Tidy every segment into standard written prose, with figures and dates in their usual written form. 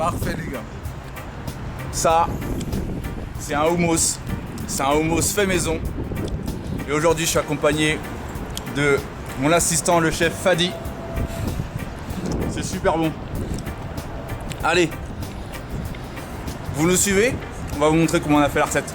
Parfait les gars. Ça, c'est un houmous. C'est un houmous fait maison. Et aujourd'hui, je suis accompagné de mon assistant, le chef Fadi. C'est super bon. Allez, vous nous suivez? On va vous montrer comment on a fait la recette.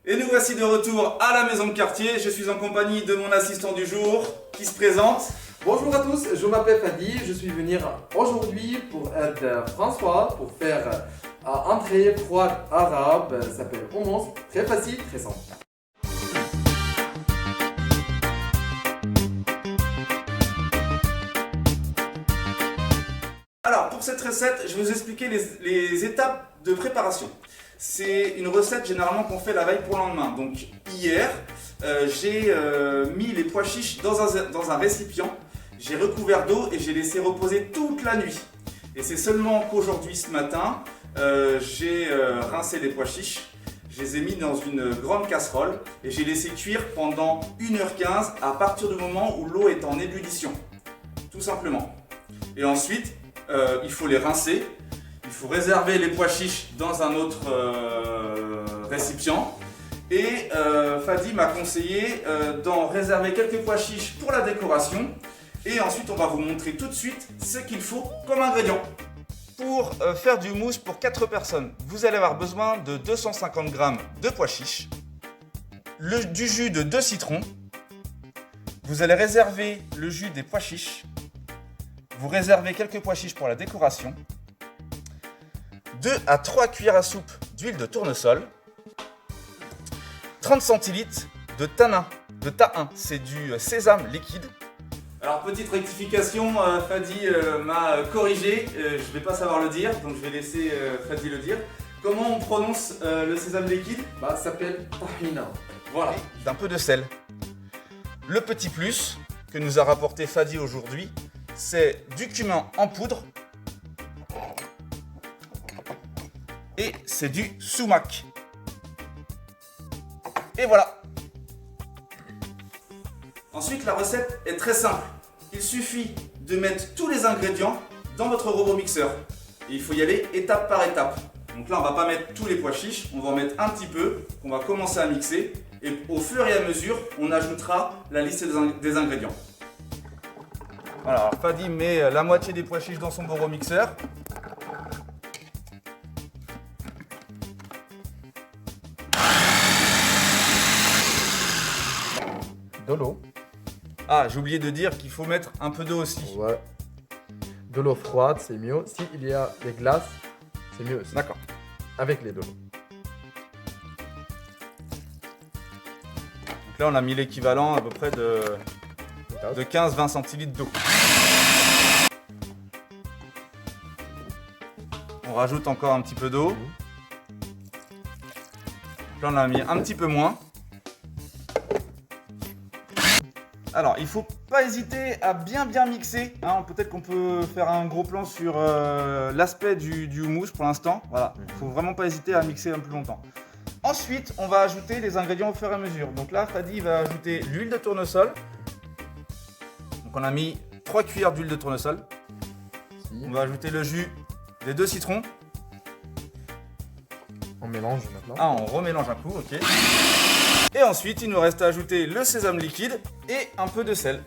Et nous voici de retour à la maison de quartier. Je suis en compagnie de mon assistant du jour qui se présente. Bonjour à tous, je m'appelle Fadi, je suis venu aujourd'hui pour aider François pour faire entrée froide arabe, ça s'appelle hummus, très facile, très simple. Alors pour cette recette, je vais vous expliquer les étapes de préparation. C'est une recette généralement qu'on fait la veille pour le lendemain. Donc hier, j'ai mis les pois chiches dans un récipient. J'ai recouvert d'eau et j'ai laissé reposer toute la nuit. Et c'est seulement qu'aujourd'hui, ce matin, j'ai rincé les pois chiches. Je les ai mis dans une grande casserole et j'ai laissé cuire pendant 1h15 à partir du moment où l'eau est en ébullition. Tout simplement. Et ensuite, il faut les rincer. Il faut réserver les pois chiches dans un autre récipient. Et Fadi m'a conseillé d'en réserver quelques pois chiches pour la décoration. Et ensuite, on va vous montrer tout de suite ce qu'il faut comme ingrédients. Pour faire du houmous pour 4 personnes, vous allez avoir besoin de 250 g de pois chiches, du jus de 2 citrons. Vous allez réserver le jus des pois chiches. Vous réservez quelques pois chiches pour la décoration. 2 à 3 cuillères à soupe d'huile de tournesol. 30 centilitres de tahin, c'est du sésame liquide. Alors petite rectification, Fadi m'a corrigé, je ne vais pas savoir le dire, donc je vais laisser Fadi le dire. Comment on prononce le sésame liquide? Ça s'appelle tahina. Voilà, d'un peu de sel. Le petit plus que nous a rapporté Fadi aujourd'hui, c'est du cumin en poudre et c'est du sumac. Et voilà. Ensuite, la recette est très simple. Il suffit de mettre tous les ingrédients dans votre robot mixeur. Et il faut y aller étape par étape. Donc là, on ne va pas mettre tous les pois chiches, on va en mettre un petit peu, qu'on va commencer à mixer. Et au fur et à mesure, on ajoutera la liste des ingrédients. Voilà, alors Fadi met la moitié des pois chiches dans son robot mixeur. De l'eau. Ah, j'ai oublié de dire qu'il faut mettre un peu d'eau aussi. Ouais. De l'eau froide, c'est mieux. S'il y a des glaces, c'est mieux aussi. D'accord. Avec les de l'eau. Donc là, on a mis l'équivalent à peu près de 15-20 centilitres d'eau. On rajoute encore un petit peu d'eau. Là, on a mis un petit peu moins. Alors, il ne faut pas hésiter à bien mixer. Hein, peut-être qu'on peut faire un gros plan sur l'aspect du houmous pour l'instant. Voilà, il ne faut vraiment pas hésiter à mixer un peu plus longtemps. Ensuite, on va ajouter les ingrédients au fur et à mesure. Donc là, Fadi va ajouter l'huile de tournesol. Donc on a mis 3 cuillères d'huile de tournesol. On va ajouter le jus des 2 citrons. On mélange maintenant. Ah, on remélange un coup, ok. Et ensuite, il nous reste à ajouter le sésame liquide et un peu de sel.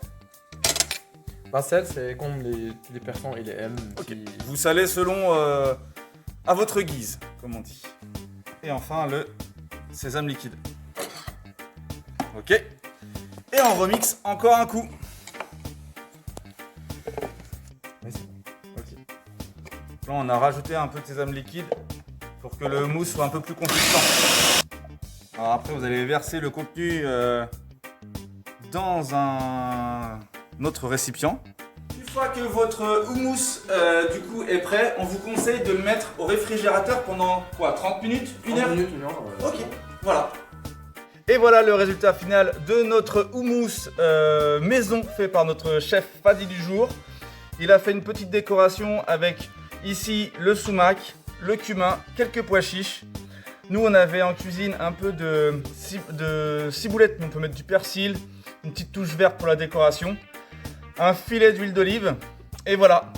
La sel, c'est comme les personnes ils aiment. Ok. Vous salez selon à votre guise, comme on dit. Et enfin, le sésame liquide. Ok. Et on remixe encore un coup. Ok. Là, on a rajouté un peu de sésame liquide pour que le mousse soit un peu plus consistant. Alors après, vous allez verser le contenu dans un autre récipient. Une fois que votre houmous du coup est prêt, on vous conseille de le mettre au réfrigérateur pendant quoi, 30 minutes, 1 heure? 30 minutes, 1 heure. Ok, voilà. Et voilà le résultat final de notre houmous maison fait par notre chef Fadi du jour. Il a fait une petite décoration avec ici le sumac, le cumin, quelques pois chiches. Nous, on avait en cuisine un peu de ciboulette, mais on peut mettre du persil, une petite touche verte pour la décoration, un filet d'huile d'olive, et voilà.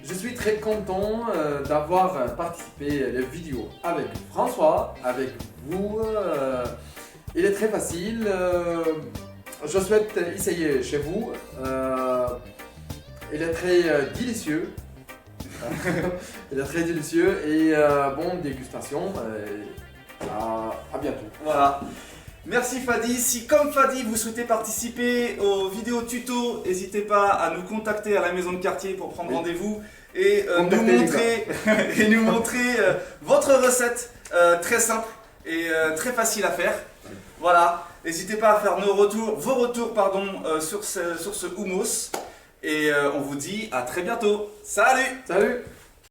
Je suis très content d'avoir participé à la vidéo avec François, avec vous. Il est très facile. Je souhaite essayer chez vous. Il est très délicieux. Il est très délicieux et bonne dégustation. À bientôt. Voilà. Merci Fadi. Si comme Fadi vous souhaitez participer aux vidéos tuto, n'hésitez pas à nous contacter à la maison de quartier pour prendre rendez-vous et nous montrer votre recette très simple et très facile à faire. Voilà. N'hésitez pas à faire vos retours sur ce hummus et on vous dit à très bientôt. Salut! Salut!